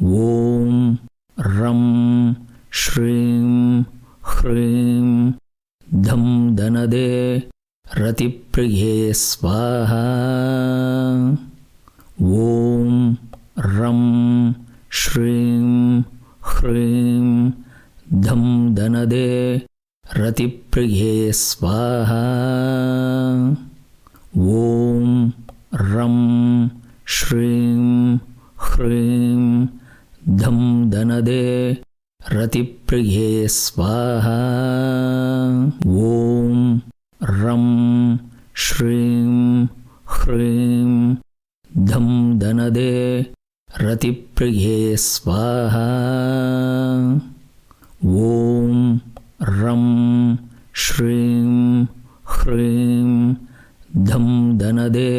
ಓಂ ರಂ ಶ್ರೀಂ ಹ್ರೀಂ ಧಂ ಧನದೆ ರತಿಪ್ರಿಯೇ ಸ್ವಾಹಾ. ಓಂ ರಂ ಶ್ರೀಂ ಹ್ರೀಂ ಧಂ ಧನದೆ ರತಿಪ್ರಿಯೇ ಸ್ವಾಹಾ. ಓಂ ರಂ ಶ್ರೀಂ ಹ್ರೀಂ ಧಂ ಧನದೆ ರತಿಪ್ರಿಯೇ ಸ್ವಾಹಾ. ಓಂ ರಂ ಶ್ರೀಂ ಹ್ರೀಂ ಧಂ ಧನದೆ ರತಿಪ್ರಿಯೇ ಸ್ವಾಹಾ. ಓಂ ರಂ ಶ್ರೀಂ ಹ್ರೀಂ ಧಂ ಧನದೆ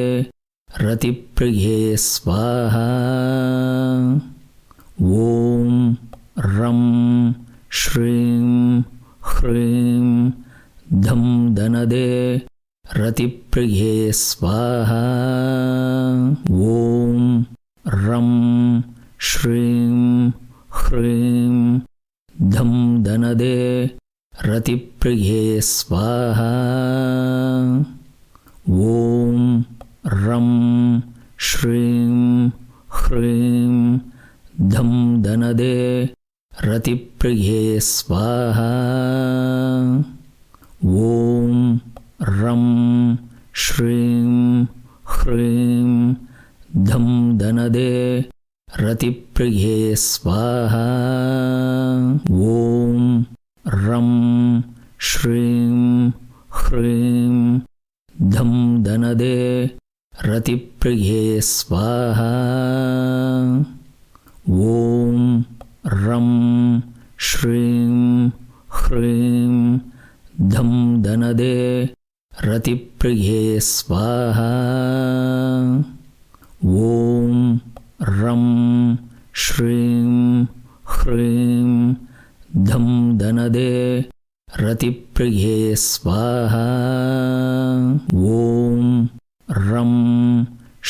ರತಿಪ್ರಿಯೇ ಸ್ವಾಹಾ. ಓಂ ರಂ ಶ್ರೀಂ ಹ್ರೀಂ ಧಂ ಧನದೆ ರತಿಪ್ರಿಯೇ ಸ್ವಾಹಾ. ಓಂ ರಂ ಶ್ರೀಂ ಹ್ರೀಂ ಧಂ ಧನದೆ ರತಿಪ್ರಿಯೇ ಸ್ವಾಹಾ. ಓಂ ರಂ ಶ್ರೀಂ ಹ್ರೀಂ ಧಂ ಧನದೆ ರತಿಪ್ರಿಯೇ ಸ್ವಾಹಾ. ಓಂ ರಂ ಶ್ರೀಂ ಹ್ರೀಂ ಧಂ ಧನದೆ ರತಿಪ್ರಿಯೇ ಸ್ವಾಹಾ. ಓಂ ರಂ ಶ್ರೀಂ ಹ್ರೀಂ ಧಂ ಧನದೆ ರತಿಪ್ರಿಯೇ ಸ್ವಾಹಾ. ಓಂ ರಂ ಶ್ರೀಂ ಹ್ರೀಂ ಧಂ ಧನದೆ ರತಿಪ್ರಿಯೇ ಸ್ವಾಹಾ. ಓಂ ರಂ ಶ್ರೀಂ ಹ್ರೀಂ ಧಂ ಧನದೆ ರತಿಪ್ರಿಯೇ ಸ್ವಾಹಾ. ಓಂ ರಂ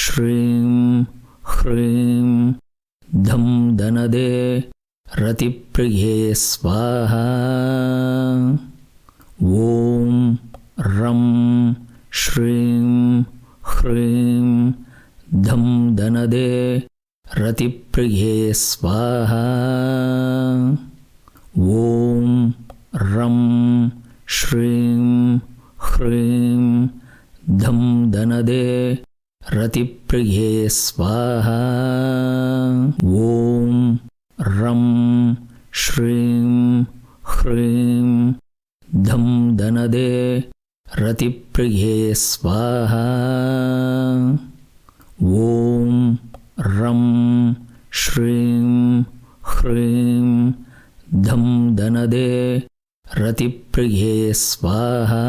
ಶ್ರೀಂ ಹ್ರೀಂ ಧಂ ಧನದೆ ರತಿಪ್ರಿಯೇ ಸ್ವಾಹಾ. ಓಂ ರಂ ಶ್ರೀಂ ಹ್ರೀಂ ಧಂ ಧನದೆ ರತಿಪ್ರಿಯೇ ಸ್ವಾಹಾ. ಓಂ ರಂ ಶ್ರೀಂ ಹ್ರೀಂ ಧಂ ಧನದೆ ರತಿಪ್ರಿಯೇ ಸ್ವಾಹಾ. ಓಂ ರಂ ಶ್ರೀಂ ಹ್ರೀಂ ಧಂ ಧನದೆ ರತಿಪ್ರಿಯೇ ಸ್ವಾಹಾ. ಓಂ ರಂ ಶ್ರೀಂ ಹ್ರೀಂ ಧಂ ಧನದೆ ರತಿಪ್ರಿಯೇ ಸ್ವಾಹಾ.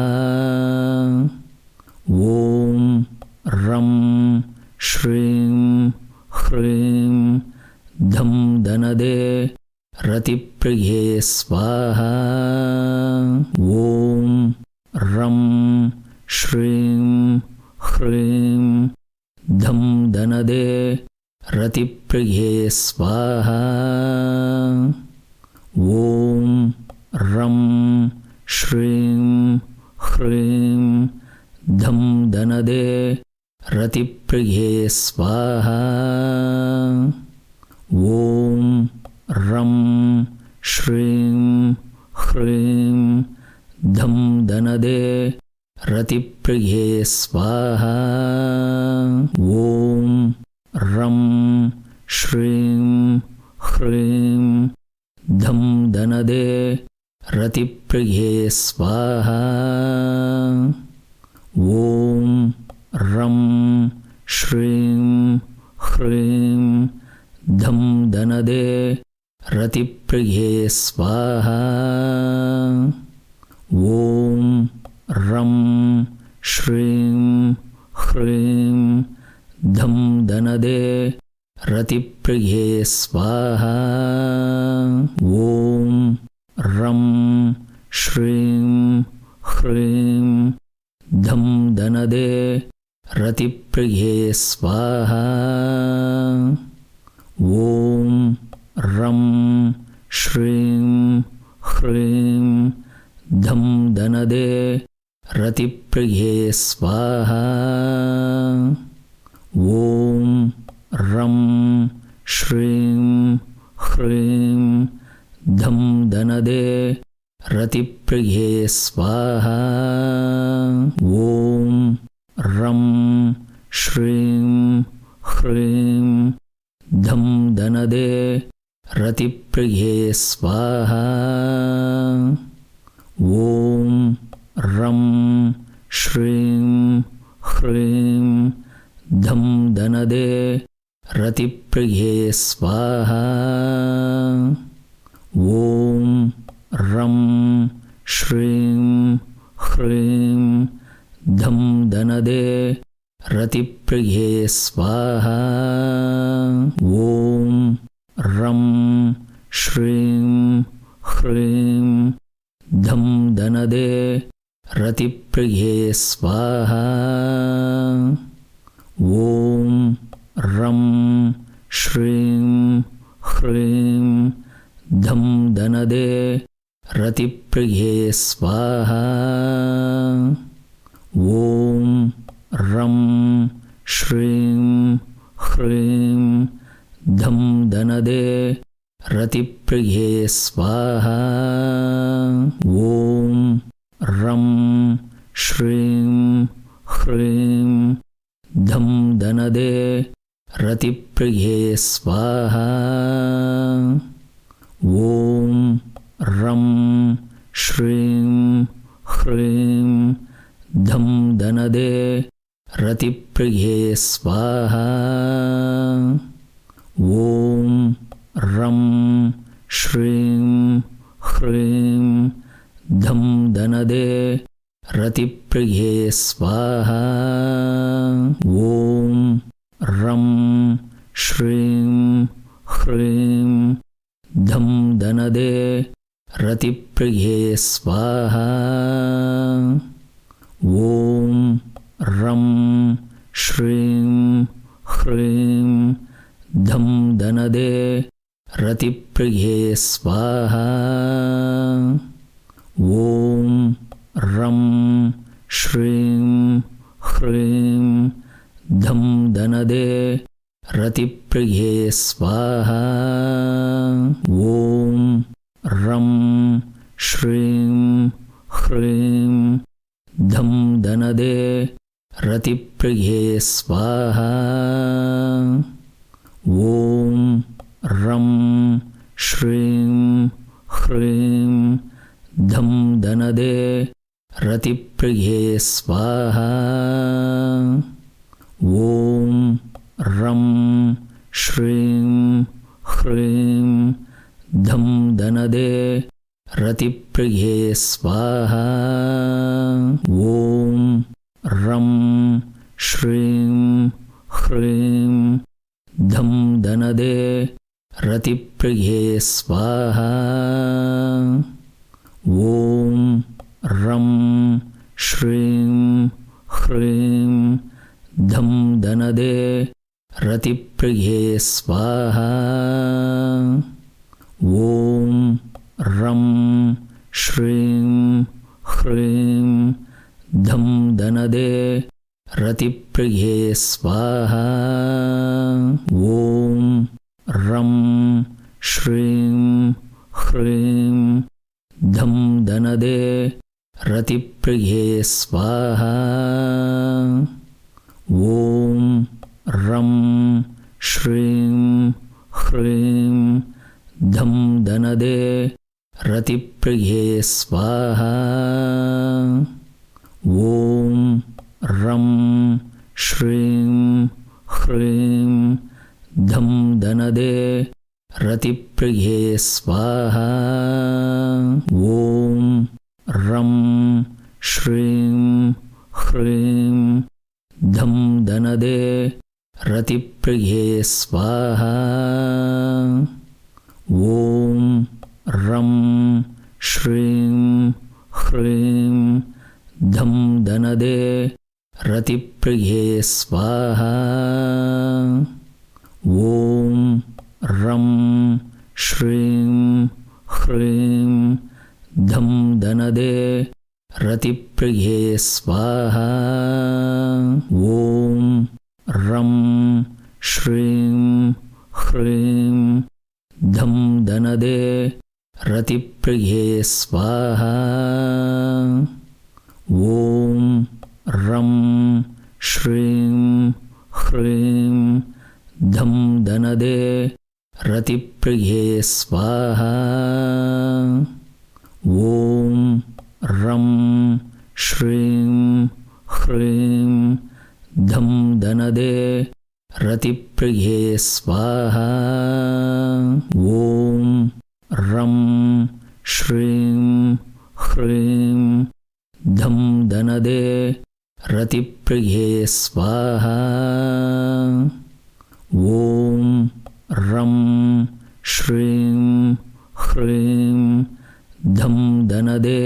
ಓಂ ರಂ ಶ್ರೀಂ ಹ್ರೀಂ ಧಂ ಧನದೆ ರತಿಪ್ರಿಯೇ ಸ್ವಾಹಾ. ಓಂ ರಂ ಶ್ರೀಂ ಹ್ರೀಂ ಧಂ ಧನದೆ ರತಿಪ್ರಿಯೇ ಸ್ವಾಹಾ. ಓಂ ರಂ ಶ್ರೀಂ ಹ್ರೀಂ ಧಂ ಧನದೆ ರತಿಪ್ರಿಯೇ ಸ್ವಾಹಾ. ಓಂ ರಂ ಶ್ರೀಂ ಹ್ರೀಂ ಧಂ ಧನದೆ ರತಿಪ್ರಿಯೇ ಸ್ವಾಹಾ. ಓಂ ರಂ ಶ್ರೀಂ ಹ್ರೀಂ ಧಂ ಧನದೆ ರತಿಪ್ರಿಯೇ ಸ್ವಾಹಾ. ಓಂ ರಂ ಶ್ರೀಂ ಹ್ರೀಂ ಧಂ ಧನದೆ ರತಿಪ್ರಿಯೇ ಸ್ವಾಹಾ. ಓಂ ರಂ ಶ್ರೀಂ ಹ್ರೀಂ ಧಂ ಧನದೆ ರತಿಪ್ರಿಯೇ ಸ್ವಾಹಾ. ಓಂ ರಂ ಶ್ರೀಂ ಹ್ರೀಂ ಧಂ ಧನದೆ ರತಿಪ್ರಿಯೇ ಸ್ವಾಹಾ. ಓಂ रं श्रीं ह्रीं धं धनदे रतिप्रिये स्वाहा। ॐ रं श्रीं ह्रीं धं धनदे रतिप्रिये स्वाहा। ॐ रं श्रीं ह्रीं धं धनदे रतिप्रिये स्वाहा। ॐ रं श्रीं ह्रीं धं धनदे रतिप्रिये स्वाहा। ॐ रं श्रीं ह्रीं धं धनदे रतिप्रिये स्वाहा। ॐ रं श्रीं ह्रीं धं धनदे रतिप्रिये स्वाहा। ॐ रं श्रीं ह्रीं धं धनदे रतिप्रिये स्वाहा। ॐ रं श्रीं ह्रीं धं धनदे रतिप्रिये स्वाहा। ॐ रं श्रीं ह्रीं धं धनदे रतिप्रिये स्वाहा। ॐ रं श्रीं ह्रीं धं धनदे रतिप्रिये स्वाहा। ॐ रं श्रीं ह्रीं धं धनदे रतिप्रिये स्वाहा। ॐ रं श्रीं ह्रीं धं धनदे रतिप्रिये स्वाहा। ॐ रं श्रीं ह्रीं धं धनदे रतिप्रिये स्वाहा। ॐ रं श्रीं ह्रीं धं धनदे रतिप्रिये स्वाहा। ॐ रं श्रीं ह्रीं धं धनदे रतिप्रिये स्वाहा। ॐ रं श्रीं ह्रीं धं धनदे रतिप्रिये स्वाहा। ॐ रं श्रीं ह्रीं धं धनदे रतिप्रिये स्वाहा। ॐ रं श्रीं ह्रीं धं धनदे रतिप्रिये स्वाहा। ॐ रं श्रीं ह्रीं धं धनदे रतिप्रिये स्वाहा। ॐ रं श्रीं ह्रीं धं धनदे रतिप्रिये स्वाहा। ॐ रं श्रीं ह्रीं धं धनदे रतिप्रिये स्वाहा। ॐ रं श्रीं ह्रीं धं धनदे रतिप्रिये स्वाहा। ॐ रं श्रीं ह्रीं धं धनदे रतिप्रिये स्वाहा। ॐ रं श्रीं ह्रीं धं धनदे रतिप्रिये स्वाहा। ॐ रं श्रीं ह्रीं धं धनदे रतिप्रिये स्वाहा। ॐ रं ಶ್ರೀಂ ಹ್ರೀಂ ಧಂ ಧನದೆ ರತಿಪ್ರಿಯೇ ಸ್ವಾಹಾ. ಓಂ ರಂ ಶ್ರೀಂ ಹ್ರೀಂ ಧಂ ಧನದೆ ರತಿಪ್ರಿಯೇ ಸ್ವಾಹಾ. ಓಂ ರಂ ಶ್ರೀಂ ಹ್ರೀಂ ಧಂ ಧನದೆ ರತಿಪ್ರಿಯೇ ಸ್ವಾಹಾ. ಓಂ ರಂ ಶ್ರೀಂ ಹ್ರೀಂ ಧಂ ಧನದೆ ರತಿಪ್ರಿಯೇ ಸ್ವಾಹಾ. ಓಂ ರಂ ಶ್ರೀಂ ಹ್ರೀಂ ಧಂ ಧನದೆ ರತಿಪ್ರಿಯೇ ಸ್ವಾಹಾ. ಓಂ ರಂ ಶ್ರೀಂ ಹ್ರೀಂ ಧಂ ಧನದೆ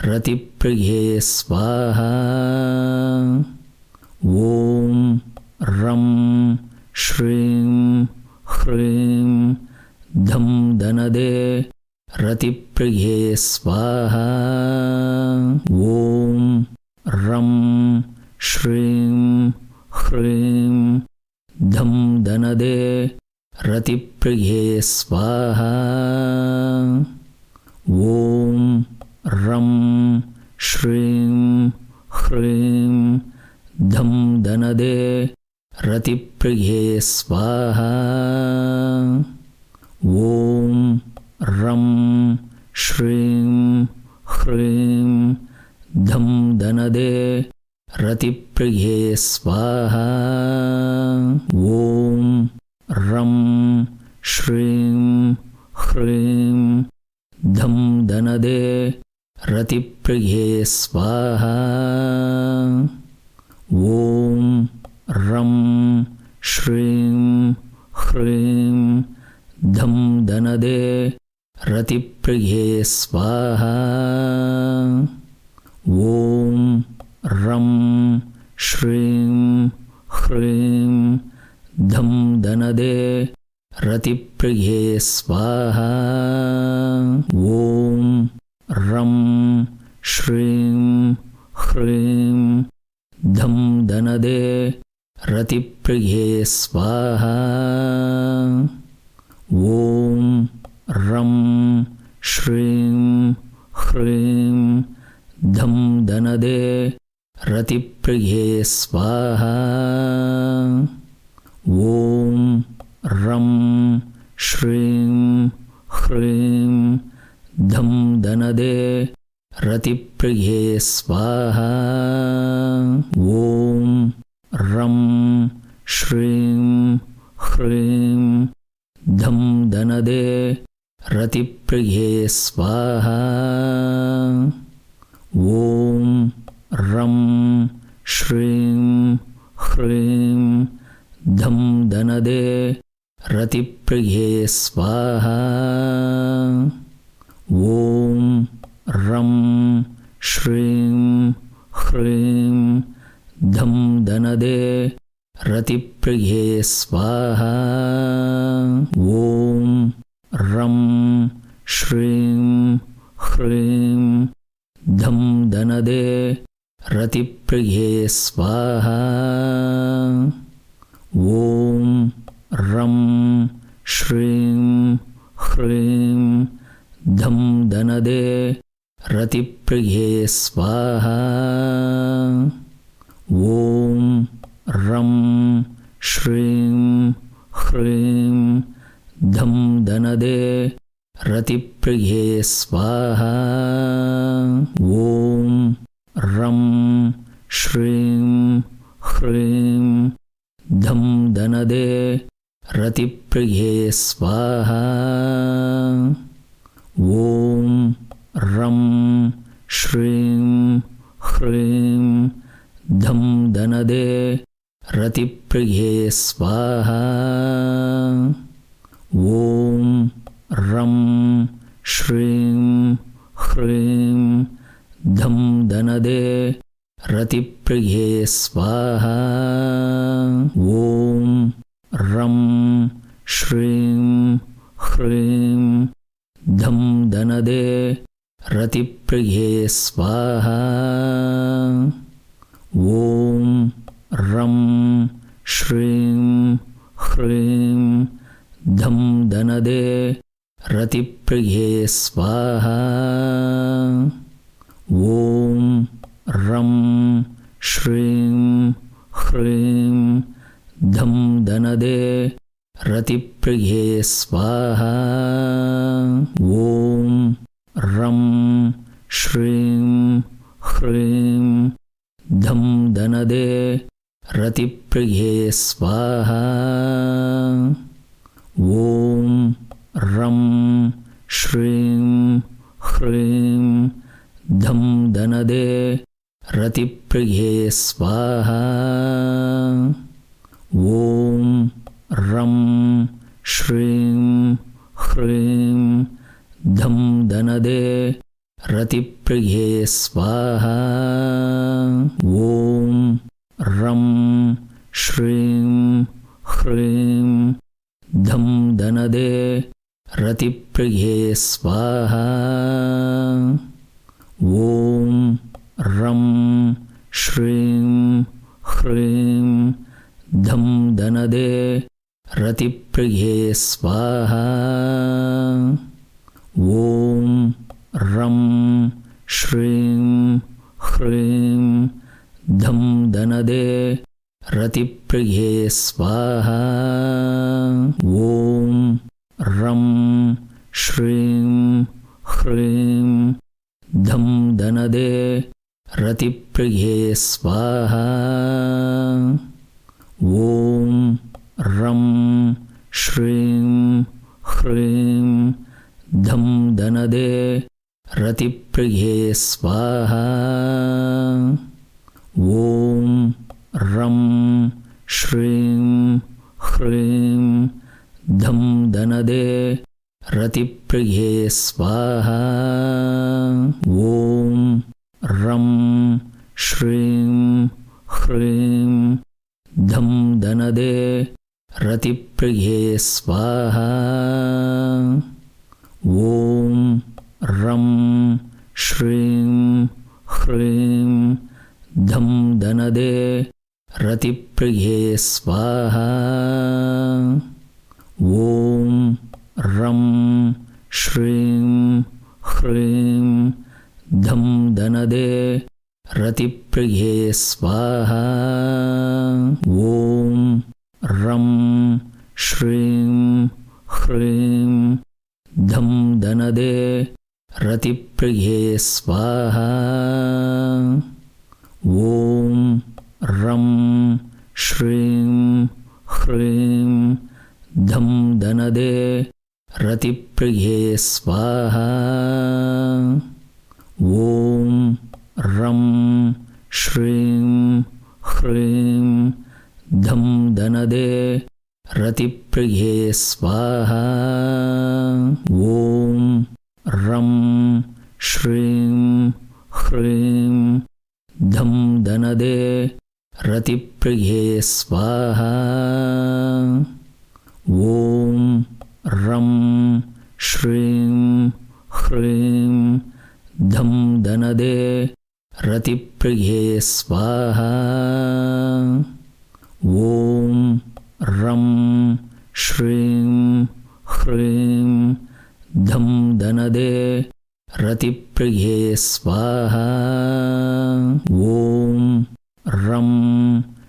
ರತಿಪ್ರಿಯೇ ಸ್ವಾಹಾ. ಓಂ ರಂ ಶ್ರೀಂ ಹ್ರೀಂ ಧಂ ಧನದೆ ರತಿಪ್ರಿಯೇ ಸ್ವಾಹಾ. ಓಂ ರಂ ಶ್ರೀಂ ಹ್ರೀಂ ಧಂ ಧನದೆ ರತಿಪ್ರಿಯೇ ಸ್ವಾಹಾ. ಓಂ ರಂ ಶ್ರೀಂ ಹ್ರೀಂ ಧಂ ಧನದೆ ರತಿಪ್ರಿಯೇ ಸ್ವಾಹಾ. ಓಂ ರಂ ಶ್ರೀಂ ಹ್ರೀಂ ಧಂ ಧನದೆ ರತಿಪ್ರಿಯೇ ಸ್ವಾಹಾ. ಓಂ ರಂ ಶ್ರೀಂ ಹ್ರೀಂ ಧಂ ಧನದೆ ರತಿಪ್ರಿಯೇ ಸ್ವಾಹಾ. ಓಂ ರಂ ಶ್ರೀಂ ಹ್ರೀಂ ಧಂ ಧನದೆ ರತಿಪ್ರಿಯೇ ಸ್ವಾಹಾ. ಓಂ ರಂ ಶ್ರೀಂ ಹ್ರೀಂ ಧಂ ಧನದೆ ರತಿಪ್ರಿಯೇ ಸ್ವಾಹಾ. ಓಂ ರಂ ಶ್ರೀಂ ಹ್ರೀಂ ಧಂ ಧನದೆ ರತಿಪ್ರಿಯೇ ಸ್ವಾಹಾ. ಓಂ ರಂ ಶ್ರೀಂ ಹ್ರೀಂ ಧಂ ಧನದೆ ರತಿಪ್ರಿಯೇ ಸ್ವಾಹಾ. ಓಂ ರಂ ಶ್ರೀಂ ಹ್ರೀಂ ಧಂ ಧನದೆ ರತಿಪ್ರಿಯೇ ಸ್ವಾಹಾ. ಓಂ ರಂ ಶ್ರೀಂ ಹ್ರೀಂ ಧಂ ಧನದೆ ರತಿಪ್ರಿಯೇ ಸ್ವಾಹಾ. ಓಂ ರಂ ಶ್ರೀಂ ಹ್ರೀಂ ಧಂ ಧನದೆ ರತಿಪ್ರಿಯೇ ಸ್ವಾಹಾ. ಓಂ ರಂ ಶ್ರೀಂ ಹ್ರೀಂ ಧಂ ಧನದೆ ರತಿಪ್ರಿಯೇ ಸ್ವಾಹಾ. ಓಂ ರಂ ಶ್ರೀಂ ಹ್ರೀಂ ಧಂ ಧನದೆ ರತಿಪ್ರಿಯೇ ಸ್ವಾಹಾ. ಓಂ ರಂ ಶ್ರೀಂ ಹ್ರೀಂ ಧಂ ಧನದೆ ರತಿಪ್ರಿಯೇ ಸ್ವಾಹಾ. ಓಂ ರಂ ಶ್ರೀಂ ಹ್ರೀಂ ಧಂ ಧನದೆ ರತಿಪ್ರಿಯೇ ಸ್ವಾಹಾ. ಓಂ ರಂ ಶ್ರೀಂ ಹ್ರೀಂ ಧಂ ಧನದೆ ರತಿಪ್ರಿಯೇ ಸ್ವಾಹಾ. ಓಂ ರಂ ಶ್ರೀಂ ಹ್ರೀಂ ಧಂ ಧನದೆ ರತಿಪ್ರಿಯೇ ಸ್ವಾಹಾ. ಓಂ ರಂ ಶ್ರೀಂ ಹ್ರೀಂ ಧಂ ಧನದೆ ರತಿಪ್ರಿಯೇ ಸ್ವಾಹಾ. ಓಂ ರಂ ಶ್ರೀಂ ह्रीं धं धनदे रतिप्रिये स्वाहा। ॐ रं श्रीं ह्रीं धं धनदे रतिप्रिये स्वाहा। ॐ रं श्रीं ह्रीं धं धनदे रतिप्रिये स्वाहा। ॐ रं श्रीं ह्रीं धं धनदे रतिप्रिये स्वाहा। ॐ रं श्रीं ह्रीं धं धनदे रतिप्रिये स्वाहा। ॐ रं श्रीं ह्रीं धं धनदे रतिप्रिये स्वाहा। ॐ रं श्रीं ह्रीं धं धनदे रतिप्रिये स्वाहा। ॐ रं श्रीं ह्रीं धं धनदे रतिप्रिये स्वाहा। ॐ रं श्रीं ह्रीं धं धनदे रतिप्रिये स्वाहा। ॐ रं श्रीं ह्रीं धं धनदे रतिप्रिये स्वाहा। ॐ रं श्रीं ह्रीं धं धनदे रतिप्रिये स्वाहा। ॐ रं श्रीं ह्रीं धं धनदे रतिप्रिये स्वाहा। ॐ रं श्रीं ह्रीं धं धनदे रतिप्रिये स्वाहा। ॐ रं श्रीं ह्रीं धं धनदे रतिप्रिये स्वाहा। ॐ रं श्रीं ह्रीं धं धनदे रतिप्रिये स्वाहा। ॐ रं श्रीं ह्रीं धं धनदे रतिप्रिये स्वाहा। ॐ रं श्रीं ह्रीं धं धनदे रतिप्रिये स्वाहा। ॐ रं श्रीं ह्रीं धं धनदे रतिप्रिये स्वाहा। ॐ रं श्रीं ह्रीं धं धनदे रतिप्रिये स्वाहा। ॐ रं श्रीं ह्रीं धं धनदे रतिप्रिये स्वाहा। ॐ रं श्रीं ह्रीं धं धनदे रतिप्रिये स्वाहा। ॐ रं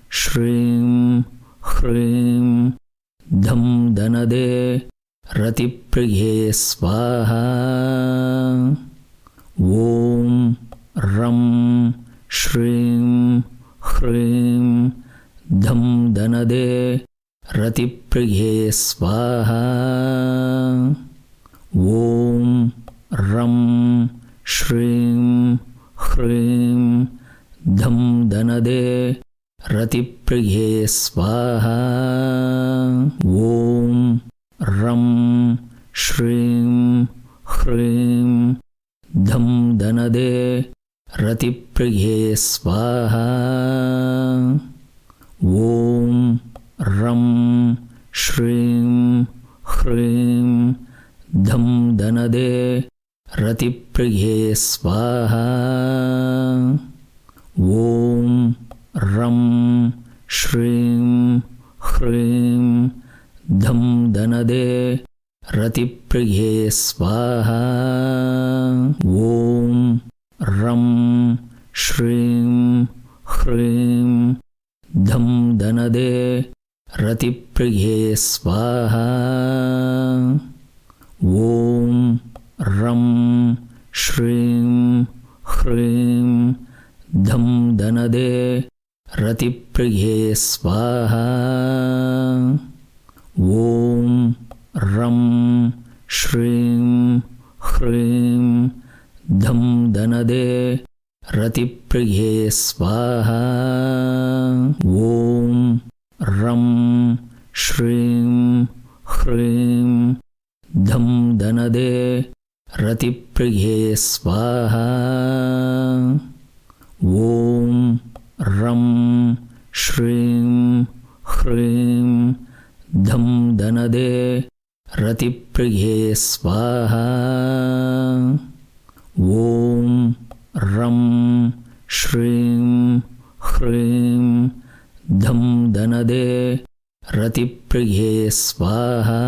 श्रीं ह्रीं धं धनदे रतिप्रिये स्वाहा। ॐ रं श्रीं ह्रीं धं धनदे रतिप्रिये स्वाहा। ॐ रं श्रीं ह्रीं धं धनदे रतिप्रिये स्वाहा। ॐ रं श्रीं ह्रीं धं धनदे रतिप्रिये स्वाहा। ॐ रं श्रीं ह्रीं धं धनदे रतिप्रिये स्वाहा ॐ रं श्रीं ह्रीं धं धनदे रतिप्रिये स्वाहा ॐ रं श्रीं ह्रीं धं धनदे रतिप्रिये स्वाहा ॐ रं श्रीं ह्रीं धं धनदे रतिप्रिये स्वाहा ॐ रं श्रीं ह्रीं धं धनदे रतिप्रिये स्वाहा ॐ रं श्रीं ह्रीं धं धनदे रतिप्रिये स्वाहा ॐ रं श्रीं ह्रीं धं धनदे रतिप्रिये स्वाहा ॐ रं श्रीं ह्रीं धं धनदे रतिप्रिये स्वाहा।